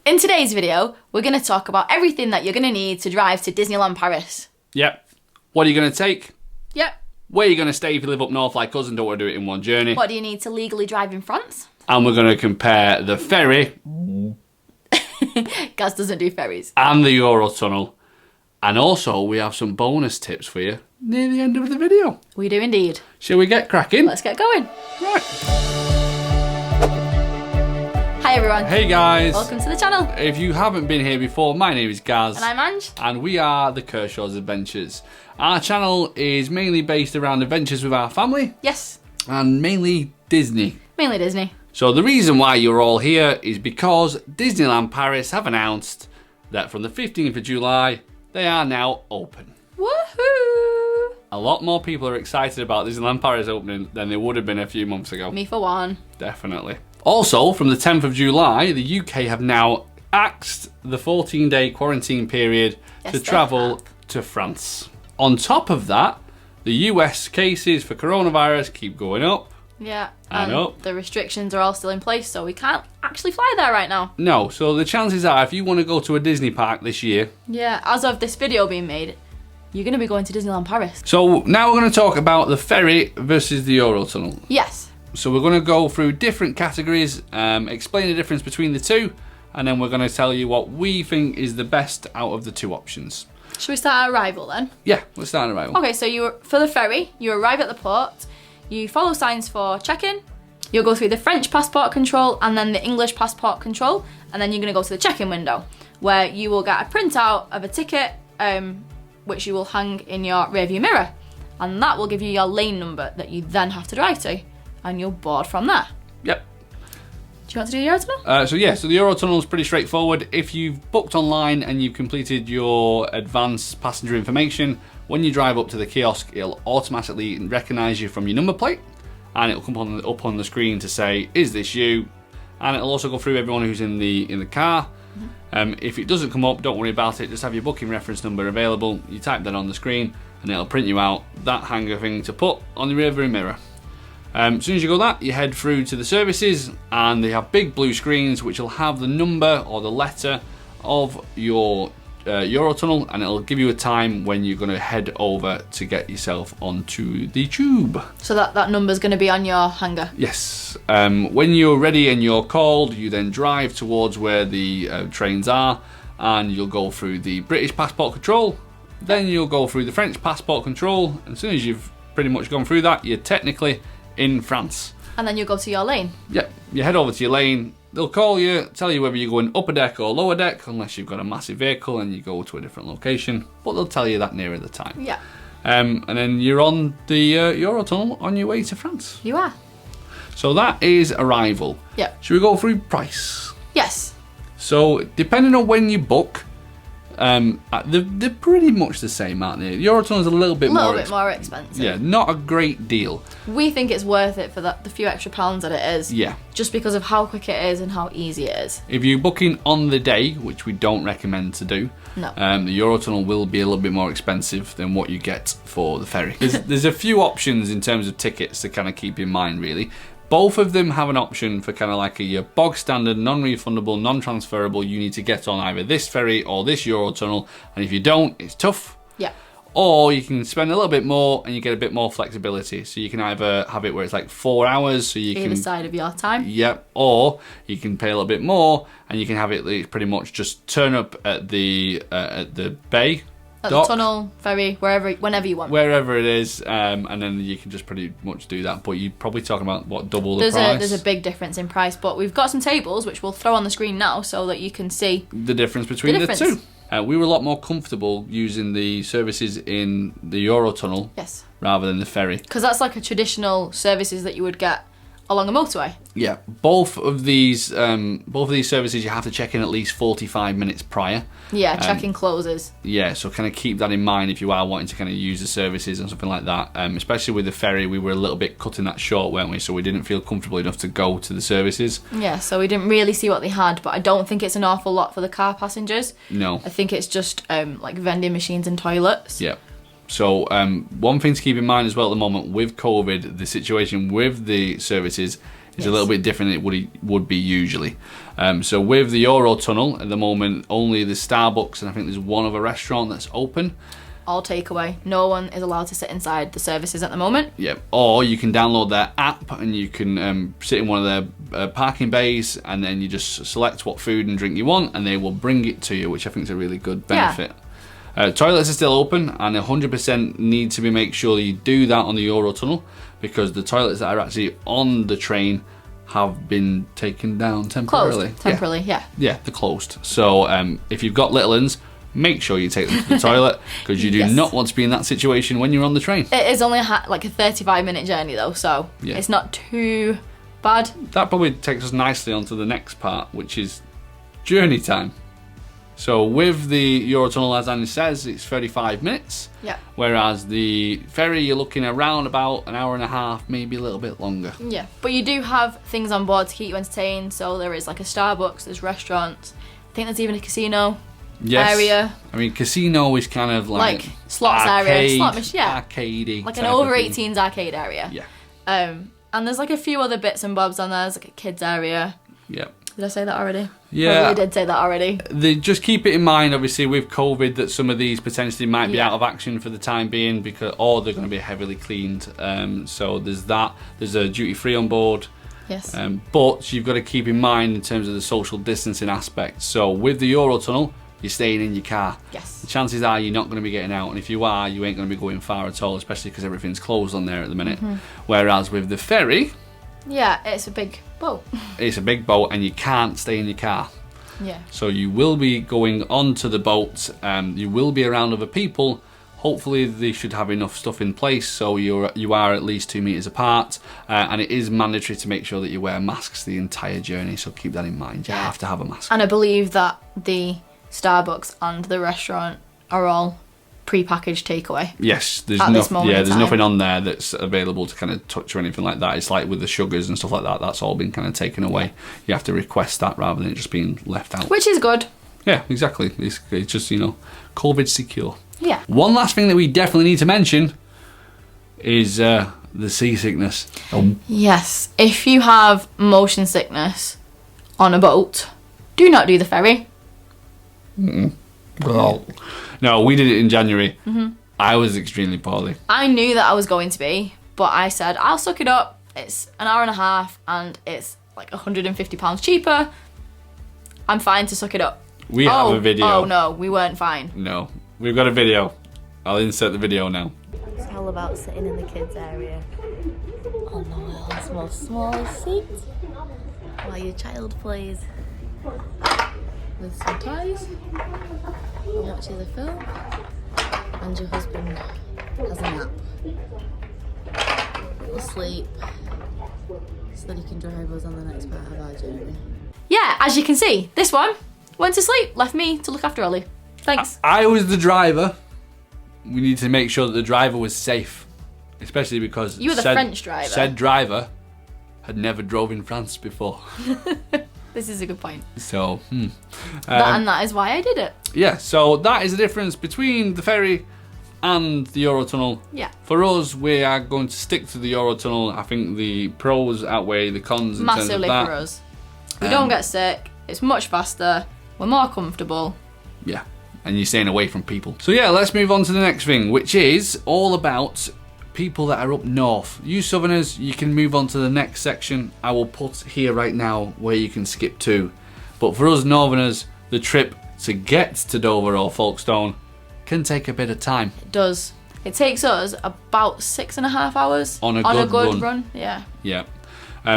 In today's video, we're going to talk about everything that you're going to need to drive to Disneyland Paris. Yep. What are you going to take? Yep. Where are you going to stay if you live up north like us and don't want to do it in one journey? What do you need to legally drive in France? And we're going to compare the ferry Gaz doesn't do ferries. and the Eurotunnel. And also, we have some bonus tips for you near the end of the video. We do indeed. Shall we get cracking? Let's get going. Right. Hi everyone. Hey guys. Welcome to the channel. If you haven't been here before, my name is Gaz. And I'm Ange. And we are the Kershaw's Adventures. Our channel is mainly based around adventures with our family. Yes. And mainly Disney. Mainly Disney. So the reason why you're all here is because Disneyland Paris have announced that from the 15th of July, they are now open. Woohoo! A lot more people are excited about Disneyland Paris opening than they would have been a few months ago. Me for one. Definitely. Also, from the 10th of July, the UK have now axed the 14-day quarantine period to travel to France. On top of that, the US cases for coronavirus keep going up. Yeah, And up. the restrictions are all still in place, so we can't actually fly there right now. No, so the chances are, if you want to go to a Disney park this year... Yeah, as of this video being made, you're going to be going to Disneyland Paris. So now we're going to talk about the ferry versus the Eurotunnel. Yes. So we're going to go through different categories, explain the difference between the two, and then we're going to tell you what we think is the best out of the two options. Should we start at arrival then? Yeah, let's start at arrival. Okay, so for the ferry, you arrive at the port, you follow signs for check-in, you'll go through the French passport control and then the English passport control, and then you're going to go to the check-in window, where you will get a printout of a ticket, which you will hang in your rearview mirror, and that will give you your lane number that you then have to drive to, and you'll board from there. Yep. Do you want to do the Eurotunnel? So the Eurotunnel is pretty straightforward. If you've booked online and you've completed your advanced passenger information, when you drive up to the kiosk, it'll automatically recognise you from your number plate, and it'll come up on the screen to say, "Is this you?" And it'll also go through everyone who's in the car. If it doesn't come up, don't worry about it. Just have your booking reference number available. You type that on the screen, and it'll print you out that hanger thing to put on the rearview mirror. As soon as you go that, you head through to the services, and they have big blue screens which will have the number or the letter of your Eurotunnel, and it'll give you a time when you're going to head over to get yourself onto the tube. So that number's going to be on your hanger? Yes. When you're ready and you're called, you then drive towards where the trains are, and you'll go through the British passport control, then you'll go through the French passport control, and as soon as you've pretty much gone through that, you're technically in France. And then you go to your lane? Yep, you head over to your lane, they'll call you, tell you whether you're going upper deck or lower deck, unless you've got a massive vehicle and you go to a different location, but they'll tell you that nearer the time. Yeah. And then you're on the Eurotunnel on your way to France. You are. So that is arrival. Yep. Should we go through price? Yes. So depending on when you book, they're pretty much the same, aren't they? Eurotunnel is a little bit more expensive. Yeah, not a great deal. We think it's worth it for the few extra pounds that it is. Yeah. Just because of how quick it is and how easy it is. If you're booking on the day, which we don't recommend to do, no. The Eurotunnel will be a little bit more expensive than what you get for the ferry. There's a few options in terms of tickets to kind of keep in mind, really. Both of them have an option for kind of like your bog standard, non-refundable, non-transferable. You need to get on either this ferry or this Eurotunnel, and if you don't, it's tough. Yeah. Or you can spend a little bit more and you get a bit more flexibility. So you can either have it where it's like 4 hours, so you Either can side of your time. Yep. Or you can pay a little bit more and you can have it pretty much just turn up at the bay. At dock, the tunnel, ferry, whenever you want. Wherever it is, and then you can just pretty much do that. But you're probably talking about, what, double the price? There's a big difference in price, but we've got some tables, which we'll throw on the screen now so that you can see the difference between the two. We were a lot more comfortable using the services in the Eurotunnel rather than the ferry. Because that's like a traditional services that you would get along a motorway. Yeah, both of these services you have to check in at least 45 minutes prior. Yeah, check-in closes. Yeah, so kind of keep that in mind if you are wanting to kind of use the services and something like that. Especially with the ferry, we were a little bit cutting that short, weren't we? So we didn't feel comfortable enough to go to the services. Yeah, so we didn't really see what they had, but I don't think it's an awful lot for the car passengers. No. I think it's just like vending machines and toilets. Yeah. So one thing to keep in mind as well at the moment with COVID, the situation with the services It's a little bit different than it would be usually. So with the Eurotunnel, at the moment, only the Starbucks and I think there's one other restaurant that's open. All takeaway. No one is allowed to sit inside the services at the moment. Yep. Or you can download their app and you can sit in one of their parking bays, and then you just select what food and drink you want, and they will bring it to you, which I think is a really good benefit. Yeah. Toilets are still open, and 100% need to make sure you do that on the Eurotunnel, because the toilets that are actually on the train have been taken down temporarily. Closed. Temporarily, yeah. Yeah, they're closed. So if you've got little uns, make sure you take them to the toilet, because you do not want to be in that situation when you're on the train. It is only like a 35-minute journey though, so it's not too bad. That probably takes us nicely onto the next part, which is journey time. So with the Eurotunnel, as Annie says, it's 35 minutes. Yeah. Whereas the ferry, you're looking around about an hour and a half, maybe a little bit longer. Yeah, but you do have things on board to keep you entertained. So there is like a Starbucks, there's restaurants. I think there's even a casino. Yes. Area. I mean, casino is kind of like slots arcade, area, slot machine, yeah, arcadey, like an over 18s arcade area. Yeah. And there's like a few other bits and bobs on there. There's like a kids area. Yeah. Did I say that already? Yeah. Probably did say that already. Just keep it in mind, obviously, with COVID, that some of these potentially might be out of action for the time being, or they're going to be heavily cleaned. So there's that. There's a duty free on board. Yes. But you've got to keep in mind in terms of the social distancing aspect. So with the Eurotunnel, you're staying in your car. Yes. The chances are you're not going to be getting out, and if you are, you ain't going to be going far at all, especially because everything's closed on there at the minute. Whereas with the ferry, yeah, it's a big boat. It's a big boat, and you can't stay in your car. Yeah. So you will be going onto the boat, you will be around other people. Hopefully they should have enough stuff in place so you are at least 2 meters apart, and it is mandatory to make sure that you wear masks the entire journey, so keep that in mind. You have to have a mask. And I believe that the Starbucks and the restaurant are all pre-packaged takeaway. Yes, there's nothing on there that's available to kind of touch or anything like that. It's like with the sugars and stuff like that, that's all been kind of taken away. You have to request that rather than it just being left out. Which is good. Yeah, exactly. It's just, COVID secure. Yeah. One last thing that we definitely need to mention is the seasickness. Yes, if you have motion sickness on a boat, do not do the ferry. Well, no, we did it in January. I was extremely poorly. I knew that I was going to be, but I said, I'll suck it up. It's an hour and a half and it's like £150 cheaper. I'm fine to suck it up. We have a video. Oh no, we weren't fine. No, we've got a video. I'll insert the video now. It's all about sitting in the kids area on the world's most smallest seat while your child plays with some toys and watches a film and your husband has a nap or sleep so that he can drive us on the next part of our journey. Yeah, as you can see, this one went to sleep, left me to look after Ollie. Thanks. I was the driver. We need to make sure that the driver was safe, especially because you were the French driver. Said driver had never drove in France before. This is a good point. So, and that is why I did it. Yeah, so that is the difference between the ferry and the Eurotunnel. Yeah. For us, we are going to stick to the Eurotunnel. I think the pros outweigh the cons in terms of that. Massively for us. We don't get sick. It's much faster. We're more comfortable. Yeah, and you're staying away from people. So yeah, let's move on to the next thing, which is all about people that are up north. You southerners, you can move on to the next section. I will put here right now where you can skip to. But for us northerners, the trip to get to Dover or Folkestone can take a bit of time. It does. It takes us about 6.5 hours on a good run. Yeah. Yeah.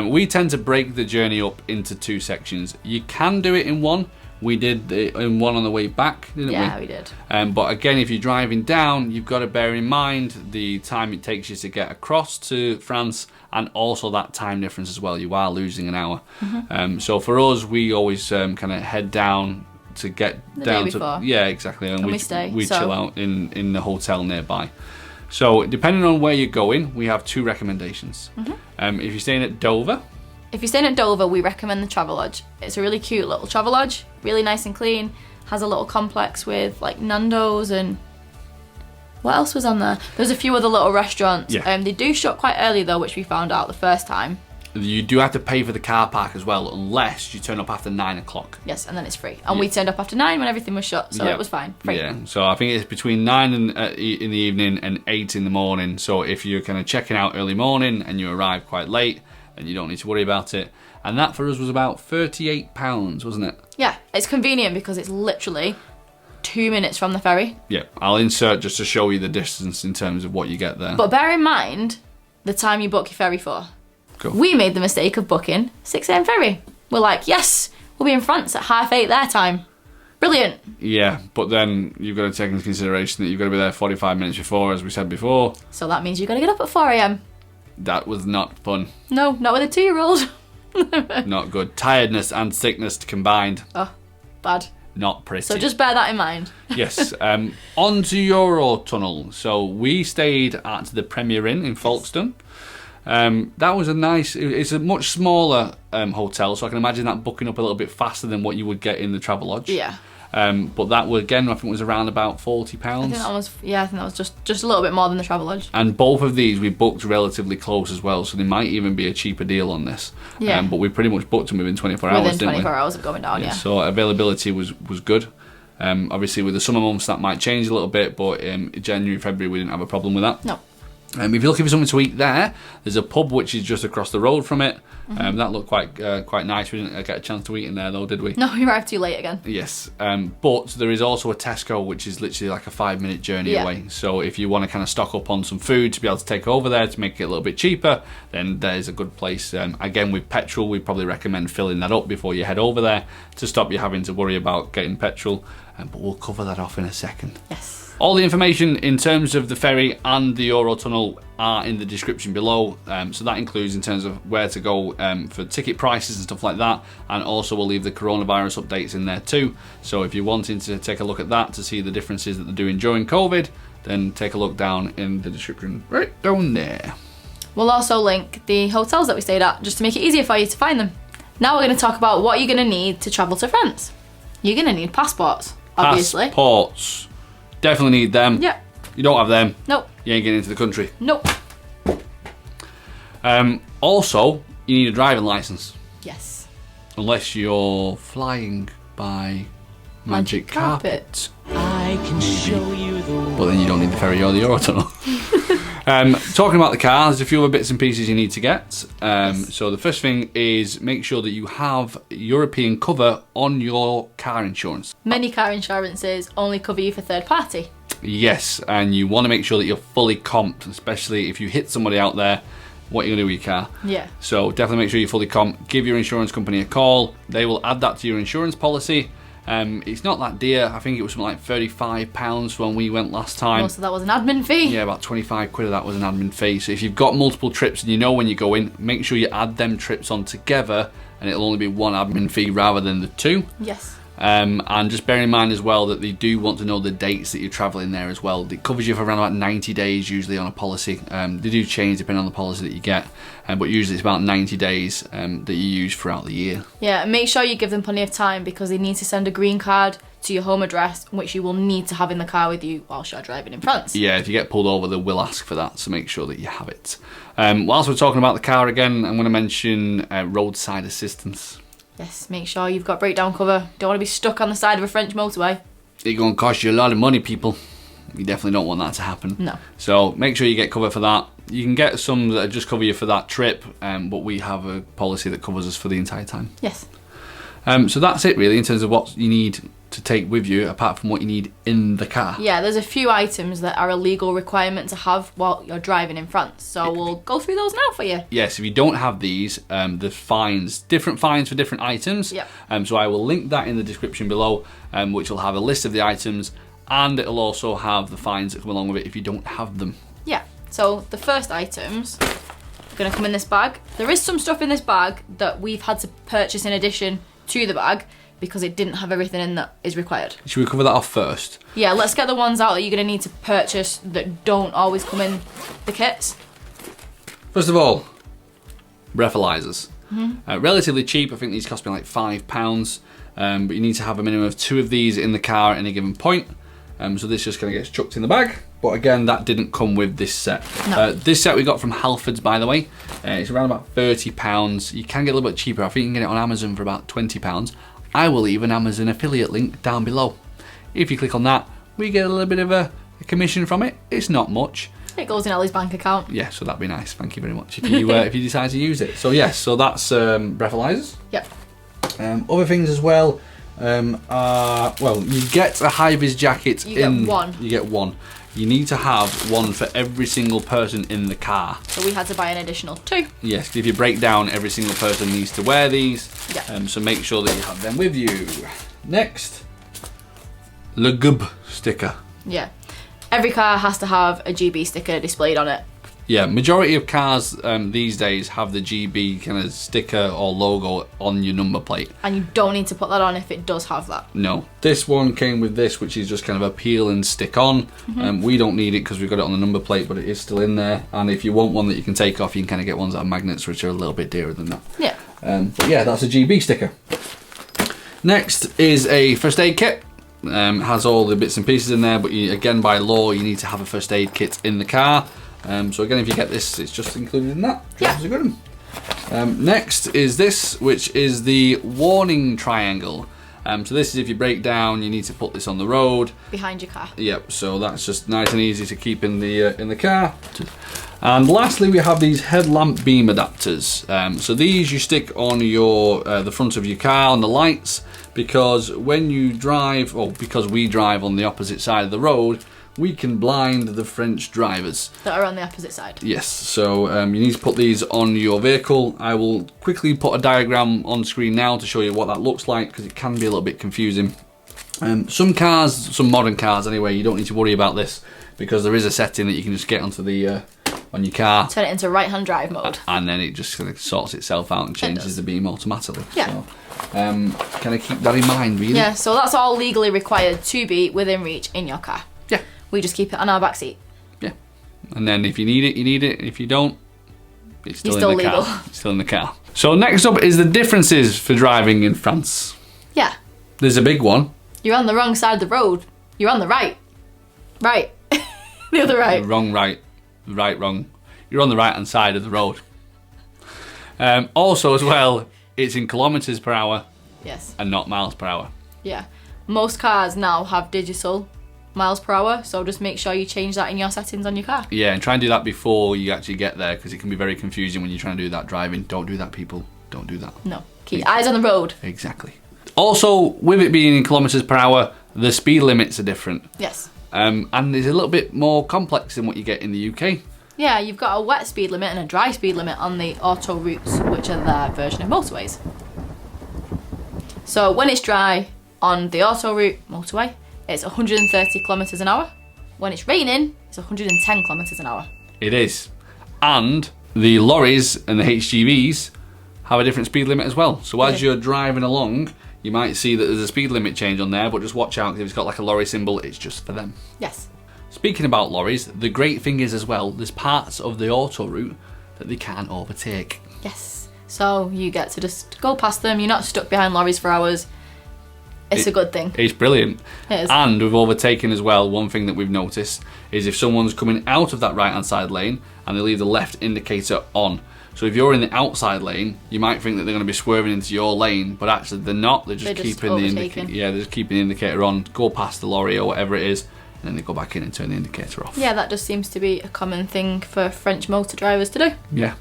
We tend to break the journey up into 2 sections. You can do it in one. We did it in one on the way back, didn't we? Yeah, we did. But again, if you're driving down, you've got to bear in mind the time it takes you to get across to France, and also that time difference as well. You are losing an hour. So for us, we always kind of head down to get the down day to before. Yeah, exactly. And we stay. We chill out in the hotel nearby. So depending on where you're going, we have 2 recommendations. If you're staying at Dover. If you're staying at Dover, we recommend the Travelodge. It's a really cute little Travelodge, really nice and clean. Has a little complex with like Nando's and what else was on there? There's a few other little restaurants. Yeah. They do shut quite early though, which we found out the first time. You do have to pay for the car park as well, unless you turn up after 9 o'clock. Yes, and then it's free. And we turned up after 9 when everything was shut, so it was fine. Free. Yeah, so I think it's between 9 in the evening and 8 in the morning. So if you're kind of checking out early morning and you arrive quite late, then you don't need to worry about it. And that for us was about £38, wasn't it? Yeah, it's convenient because it's literally 2 minutes from the ferry. Yeah, I'll insert just to show you the distance in terms of what you get there. But bear in mind the time you book your ferry for. Cool. We made the mistake of booking 6 a.m. ferry. We're like, yes, we'll be in France at 8:30 their time. Brilliant. Yeah, but then you've got to take into consideration that you've got to be there 45 minutes before, as we said before. So that means you've got to get up at 4 a.m. That was not fun. No, not with a 2-year-old. Not good. Tiredness and sickness combined. Oh, bad. Not pretty. So just bear that in mind. Yes. On to Eurotunnel. So we stayed at the Premier Inn in Folkestone. That was a nice, it's a much smaller hotel, so I can imagine that booking up a little bit faster than what you would get in the Travelodge. Yeah. But that was, again, I think was around about £40. I think that was just a little bit more than the Travelodge. And both of these we booked relatively close as well, so there might even be a cheaper deal on this. Yeah. But we pretty much booked them within 24 hours, Within didn't 24 we? hours of going down, yeah. So availability was good. Obviously with the summer months that might change a little bit, but in January, February we didn't have a problem with that. No. If you're looking for something to eat there's a pub which is just across the road from it. That looked quite nice. We didn't get a chance to eat in there though, did we? No, we arrived too late again. Yes, but there is also a Tesco which is literally like a 5-minute journey away. So if you want to kind of stock up on some food to be able to take over there to make it a little bit cheaper, then there's a good place. Again, with petrol, we probably recommend filling that up before you head over there to stop you having to worry about getting petrol. But we'll cover that off in a second. Yes. All the information in terms of the ferry and the Eurotunnel are in the description below. So that includes in terms of where to go for ticket prices and stuff like that. And also we'll leave the coronavirus updates in there too. So if you're wanting to take a look at that to see the differences that they're doing during COVID, then take a look down in the description right down there. We'll also link the hotels that we stayed at just to make it easier for you to find them. Now we're going to talk about what you're going to need to travel to France. You're going to need passports, obviously. Passports. Definitely need them. Yeah. You don't have them. Nope. You ain't getting into the country. Nope. Also, you need a driving license. Yes. Unless you're flying by magic carpet. I can show you the way. But then you don't need the ferry or the Eurotunnel. Talking about the car, there's a few other bits and pieces you need to get. So the first thing is make sure that you have European cover on your car insurance. Many car insurances only cover you for third party. Yes, and you want to make sure that you're fully comped, especially if you hit somebody out there. What are you going to do with your car? Yeah. So definitely make sure you're fully comped. Give your insurance company a call. They will add that to your insurance policy. It's not that dear. I think it was something like £35 when we went last time. Most of that was an admin fee. Yeah, about 25 quid of that was an admin fee. So if you've got multiple trips and you know when you're going, make sure you add them trips on together and it'll only be one admin fee rather than the two. Yes. And just bear in mind as well that they do want to know the dates that you're travelling there as well. It covers you for around about 90 days usually on a policy. They do change depending on the policy that you get, but usually it's about 90 days that you use throughout the year. Yeah, and make sure you give them plenty of time because they need to send a green card to your home address, which you will need to have in the car with you whilst you're driving in France. Yeah, if you get pulled over, they will ask for that, so make sure that you have it. Whilst we're talking about the car again, I'm going to mention roadside assistance. Yes, make sure you've got breakdown cover. Don't want to be stuck on the side of a French motorway. It's going to cost you a lot of money, people. You definitely don't want that to happen. No. So make sure you get cover for that. You can get some that just cover you for that trip, but we have a policy that covers us for the entire time. Yes. So that's it really in terms of what you need to take with you apart from what you need in the car. Yeah, there's a few items that are a legal requirement to have while you're driving in France. So we'll go through those now for you. Yes, if you don't have these, there's fines, different fines for different items. Yep. So I will link that in the description below, which will have a list of the items and it'll also have the fines that come along with it if you don't have them. Yeah, so the first items are going to come in this bag. There is some stuff in this bag that we've had to purchase in addition to the bag because it didn't have everything in that is required. Should we cover that off first? Yeah, let's get the ones out that you're going to need to purchase that don't always come in the kits. First of all, breathalyzers. Relatively cheap. I think these cost me like £5, but you need to have a minimum of 2 of these in the car at any given point. So this just kind of gets chucked in the bag. But again, that didn't come with this set. No. This set we got from Halfords, by the way. It's around about £30. You can get a little bit cheaper. I think you can get it on Amazon for about £20. I will leave an Amazon affiliate link down below. If you click on that, we get a little bit of a commission from it. It's not much. It goes in Ellie's bank account. Yeah, so that'd be nice. Thank you very much if you if you decide to use it. So yes, so that's breathalyzers. Yep. Other things as well. Well, you get a high-vis jacket. You get one. You get one. You need to have one for every single person in the car. So we had to buy an additional 2. Yes, if you break down, every single person needs to wear these. Yeah. So make sure that you have them with you. Next, Le Gub sticker. Yeah. Every car has to have a GB sticker displayed on it. Yeah, majority of cars these days have the GB kind of sticker or logo on your number plate. And you don't need to put that on if it does have that. No. This one came with this, which is just kind of a peel and stick on. We don't need it because we've got it on the number plate, but it is still in there. And if you want one that you can take off, you can kind of get ones that are magnets, which are a little bit dearer than that. Yeah. But yeah, that's a GB sticker. Next is a first aid kit. Has all the bits and pieces in there, but again, by law, you need to have a first aid kit in the car. So again, if you get this, it's just included in that. Yeah. It's a good one. Next is this, which is the warning triangle. So this is if you break down, you need to put this on the road. Behind your car. Yep. So that's just nice and easy to keep in the car. And lastly, we have these headlamp beam adapters. So these you stick on your the front of your car on the lights, because when you drive, or because we drive on the opposite side of the road, we can blind the French drivers that are on the opposite side. Yes, so you need to put these on your vehicle. I will quickly put a diagram on screen now to show you what that looks like, because it can be a little bit confusing. Some cars, some modern cars anyway, you don't need to worry about this, because there is a setting that you can just get onto the on your car. Turn it into right-hand drive mode. And then it just kind of sorts itself out and changes the beam automatically. Yeah. So, kind of keep that in mind, really. Yeah, so that's all legally required to be within reach in your car. Yeah. We just keep it on our back seat. Yeah. And then if you need it, you need it. If you don't, it's still You're in the legal. car. It's still in the car. So next up is the differences for driving in France. Yeah. There's a big one. You're on the wrong side of the road. You're on the right. Right. The other right. Wrong, right. Right, wrong. You're on the right-hand side of the road. Also, as well, it's in kilometres per hour. Yes. And not miles per hour. Yeah. Most cars now have digital miles per hour, so just make sure you change that in your settings on your car. Yeah, and try and do that before you actually get there, because it can be very confusing when you're trying to do that driving. Don't do that, people. Don't do that. No. Keep your eyes on the road. Exactly. Also, with it being in kilometres per hour, the speed limits are different. Yes. And it's a little bit more complex than what you get in the UK. Yeah, you've got a wet speed limit and a dry speed limit on the auto routes, which are their version of motorways. So when it's dry on the auto route motorway, it's 130 kilometres an hour. When it's raining, it's 110 kilometres an hour. It is. And the lorries and the HGVs have a different speed limit as well. So as you're driving along, you might see that there's a speed limit change on there, but just watch out, because if it's got like a lorry symbol, it's just for them. Yes. Speaking about lorries, the great thing is as well, there's parts of the auto route that they can't overtake. Yes. So you get to just go past them. You're not stuck behind lorries for hours. It's a good thing. It's brilliant. It is. And with overtaking as well, one thing that we've noticed is if someone's coming out of that right-hand side lane and they leave the left indicator on. So if you're in the outside lane, you might think that they're going to be swerving into your lane, but actually they're not. They're just keeping the indicator. Yeah, they're just keeping the indicator on. Go past the lorry or whatever it is, and then they go back in and turn the indicator off. Yeah, that just seems to be a common thing for French motor drivers to do. Yeah.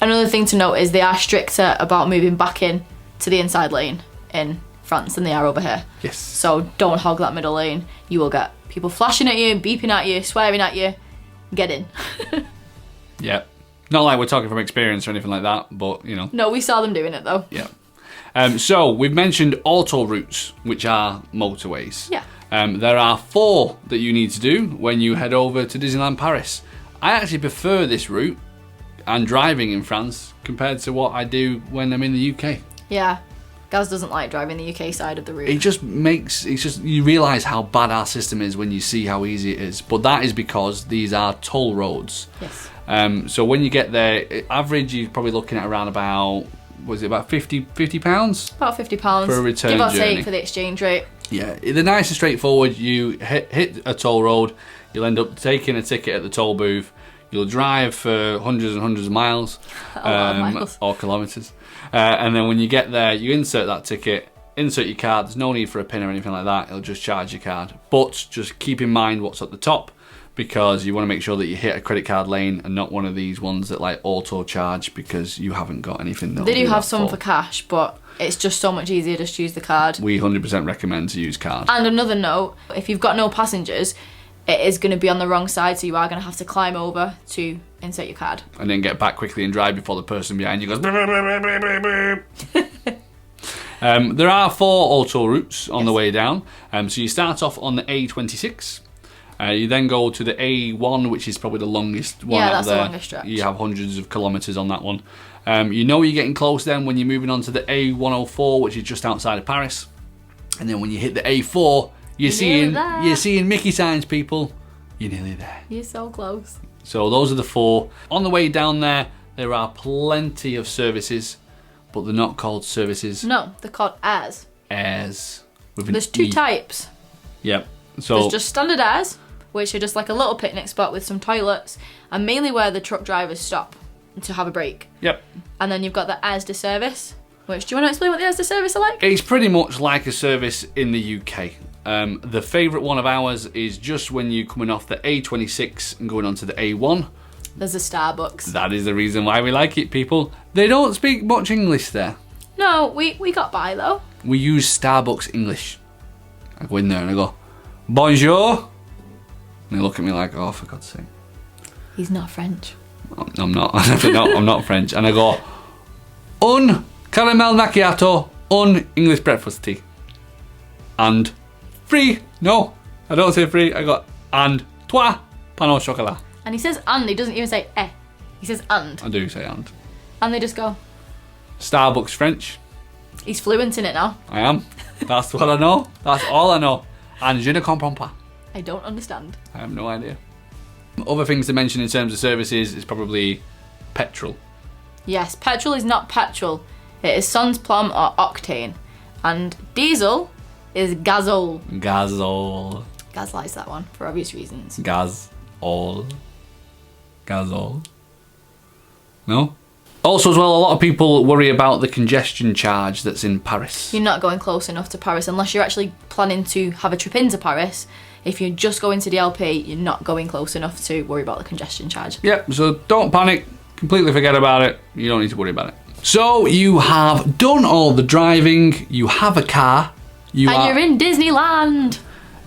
Another thing to note is they are stricter about moving back in to the inside lane in France than they are over here. Yes. So don't hog that middle lane. You will get people flashing at you, beeping at you, swearing at you. Get in. Yeah. Not like we're talking from experience or anything like that, but you know. No, we saw them doing it though. Yeah. So we've mentioned auto routes, which are motorways. Yeah. There are 4 that you need to do when you head over to Disneyland Paris. I actually prefer this route and driving in France compared to what I do when I'm in the UK. Yeah. Gaz doesn't like driving the UK side of the route. It just makes, you realise how bad our system is when you see how easy it is. But that is because these are toll roads. Yes. So when you get there, average you're probably looking at around about, was it about £50? About £50 for a return give or journey. take for the exchange rate. Yeah, they're nice and straightforward. You hit a toll road, you'll end up taking a ticket at the toll booth. You'll drive for hundreds and hundreds of miles, or kilometres. And then when you get there, you insert that ticket, insert your card. There's no need for a pin or anything like that. It'll just charge your card. But just keep in mind what's at the top, because you want to make sure that you hit a credit card lane and not one of these ones that like auto charge because you haven't got anything. They do have some for cash, but it's just so much easier just to use the card. We 100% recommend to use card. And another note, if you've got no passengers, it is going to be on the wrong side, so you are going to have to climb over to insert your card. And then get back quickly and drive before the person behind you goes beep, beep, beep, beep, beep. There are 4 auto routes on the way down. So you start off on the A26. You then go to the A1, which is probably the longest one. Yeah, that's the longest stretch. You have hundreds of kilometres on that one. You know you're getting close then when you're moving on to the A104, which is just outside of Paris. And then when you hit the A4, you're seeing Mickey signs, people. You're nearly there. You're so close. So those are the 4. On the way down there are plenty of services, but they're not called services. No, they're called airs. Airs. There's 2 types. Yep. So there's just standard airs, which are just like a little picnic spot with some toilets, and mainly where the truck drivers stop to have a break. Yep. And then you've got the airs de service, which, do you want to explain what the airs de service are like? It's pretty much like a service in the UK. The favourite one of ours is just when you're coming off the A26 and going onto the A1. There's a Starbucks. That is the reason why we like it, people. They don't speak much English there. No, we got by though. We use Starbucks English. I go in there and I go, bonjour. And they look at me like, oh, for God's sake. He's not French. I'm not. I'm not French. And I go, un caramel macchiato, un English breakfast tea. And free. No, I don't say free. I go, and toi pain au chocolat. And he says and, he doesn't even say eh. He says and. I do say and. And they just go. Starbucks French. He's fluent in it now. I am. That's what I know. That's all I know. And je ne comprends pas. I don't understand. I have no idea. Other things to mention in terms of services is probably petrol. Yes, petrol is not petrol. It is sans plum or octane. And diesel is gasol. Gasol. Gaz likes that one for obvious reasons. Gasol. Gasol. No? Also as well, a lot of people worry about the congestion charge that's in Paris. You're not going close enough to Paris unless you're actually planning to have a trip into Paris. If you're just going to the LP, you're not going close enough to worry about the congestion charge. Yep, so don't panic. Completely forget about it. You don't need to worry about it. So you have done all the driving. You have a car. You're in Disneyland.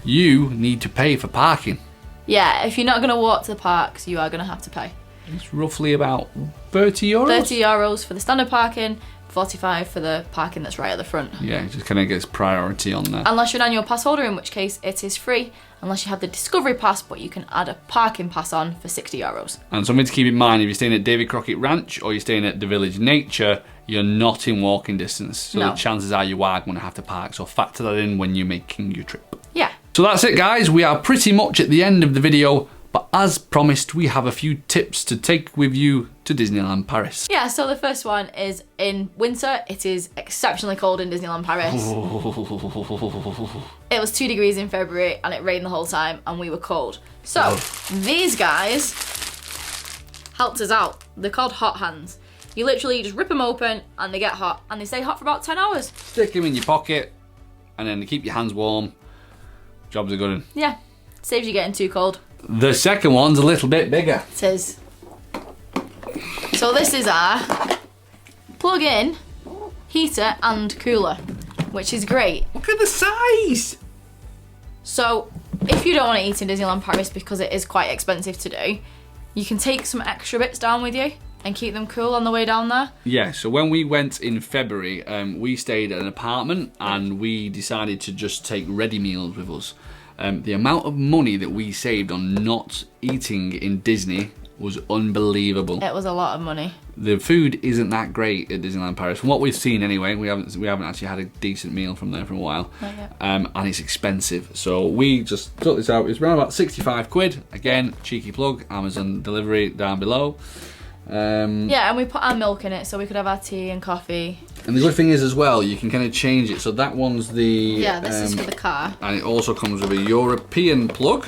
You need to pay for parking. Yeah, if you're not going to walk to the parks, you are going to have to pay. It's roughly about 30 euros? 30 euros for the standard parking, 45 for the parking that's right at the front. Yeah, it just kind of gets priority on there. Unless you're an annual pass holder, in which case it is free, unless you have the Discovery Pass, but you can add a parking pass on for 60 euros. And something to keep in mind, if you're staying at Davy Crockett Ranch or you're staying at the Village Nature, you're not in walking distance. So the chances are you are going to have to park. So factor that in when you're making your trip. Yeah. So that's it, guys. We are pretty much at the end of the video. But as promised, we have a few tips to take with you to Disneyland Paris. Yeah, so the first one is in winter. It is exceptionally cold in Disneyland Paris. It was 2 degrees in February and it rained the whole time and we were cold. So these guys helped us out. They're called hot hands. You literally just rip them open and they get hot and they stay hot for about 10 hours. Stick them in your pocket and then to keep your hands warm. Jobs are good. Yeah, saves you getting too cold. The second one's a little bit bigger. It is. So this is our plug-in heater and cooler, which is great. Look at the size! So if you don't want to eat in Disneyland Paris because it is quite expensive to do, you can take some extra bits down with you and keep them cool on the way down there. Yeah, so when we went in February, we stayed at an apartment and we decided to just take ready meals with us. The amount of money that we saved on not eating in Disney was unbelievable. It was a lot of money. The food isn't that great at Disneyland Paris. From what we've seen anyway, we haven't actually had a decent meal from there for a while. Not yet. And it's expensive. So we just took this out. It's around about 65 quid. Again, cheeky plug, Amazon delivery down below. Yeah, and we put our milk in it so we could have our tea and coffee. And the good thing is as well, you can kind of change it. So that one's the... Yeah, this is for the car. And it also comes with a European plug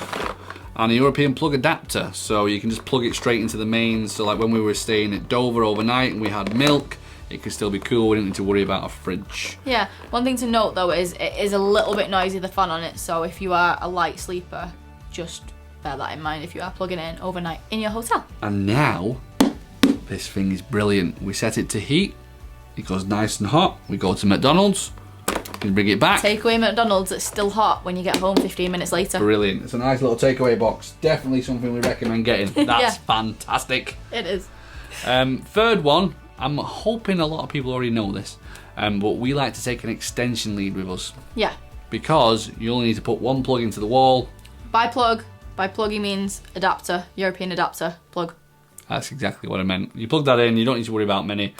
and a European plug adapter. So you can just plug it straight into the mains. So like when we were staying at Dover overnight and we had milk, it could still be cool. We didn't need to worry about a fridge. Yeah, one thing to note though is it is a little bit noisy, the fan on it. So if you are a light sleeper, just bear that in mind if you are plugging it in overnight in your hotel. And now, this thing is brilliant. We set it to heat. It goes nice and hot. We go to McDonald's. We can bring it back. Takeaway McDonald's, it's still hot when you get home 15 minutes later. Brilliant. It's a nice little takeaway box. Definitely something we recommend getting. That's Yeah. fantastic. It is. Third one, I'm hoping a lot of people already know this, but we like to take an extension lead with us. Yeah. Because you only need to put one plug into the wall. By plug he means adapter, European adapter, plug. That's exactly what I meant. You plug that in, you don't need to worry about many,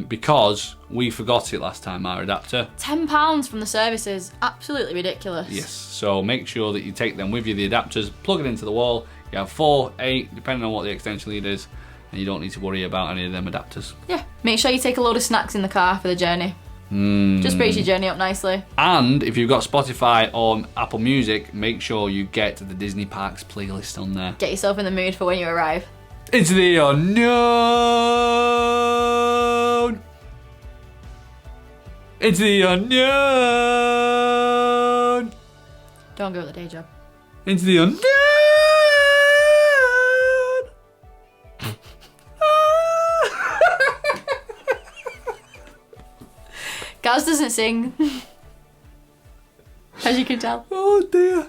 because we forgot it last time, our adapter. £10 from the service is absolutely ridiculous. Yes, so make sure that you take them with you, the adapters, plug it into the wall. You have 4, 8, depending on what the extension lead is, and you don't need to worry about any of them adapters. Yeah, make sure you take a load of snacks in the car for the journey. Just breaks your journey up nicely. And if you've got Spotify or Apple Music, make sure you get the Disney Parks playlist on there. Get yourself in the mood for when you arrive. Into the unknown. Into the unknown. Don't go with the day job. Into the unknown. Gaz doesn't sing. As you can tell. Oh dear.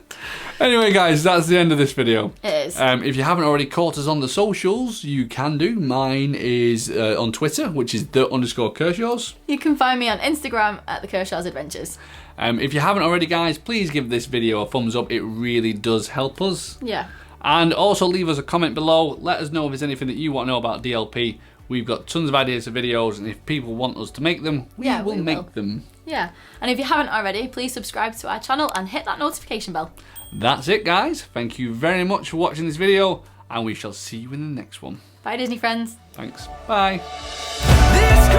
Anyway guys, that's the end of this video. It is. If you haven't already caught us on the socials, you can do. Mine is on Twitter, which is _Kershaws. You can find me on Instagram at the Kershaw's Adventures. If you haven't already guys, please give this video a thumbs up. It really does help us. Yeah. And also leave us a comment below. Let us know if there's anything that you want to know about DLP. We've got tons of ideas for videos, and if people want us to make them, we will make them. Yeah, and if you haven't already, please subscribe to our channel and hit that notification bell. That's it guys. Thank you very much for watching this video, and we shall see you in the next one. Bye Disney friends. Thanks. Bye. This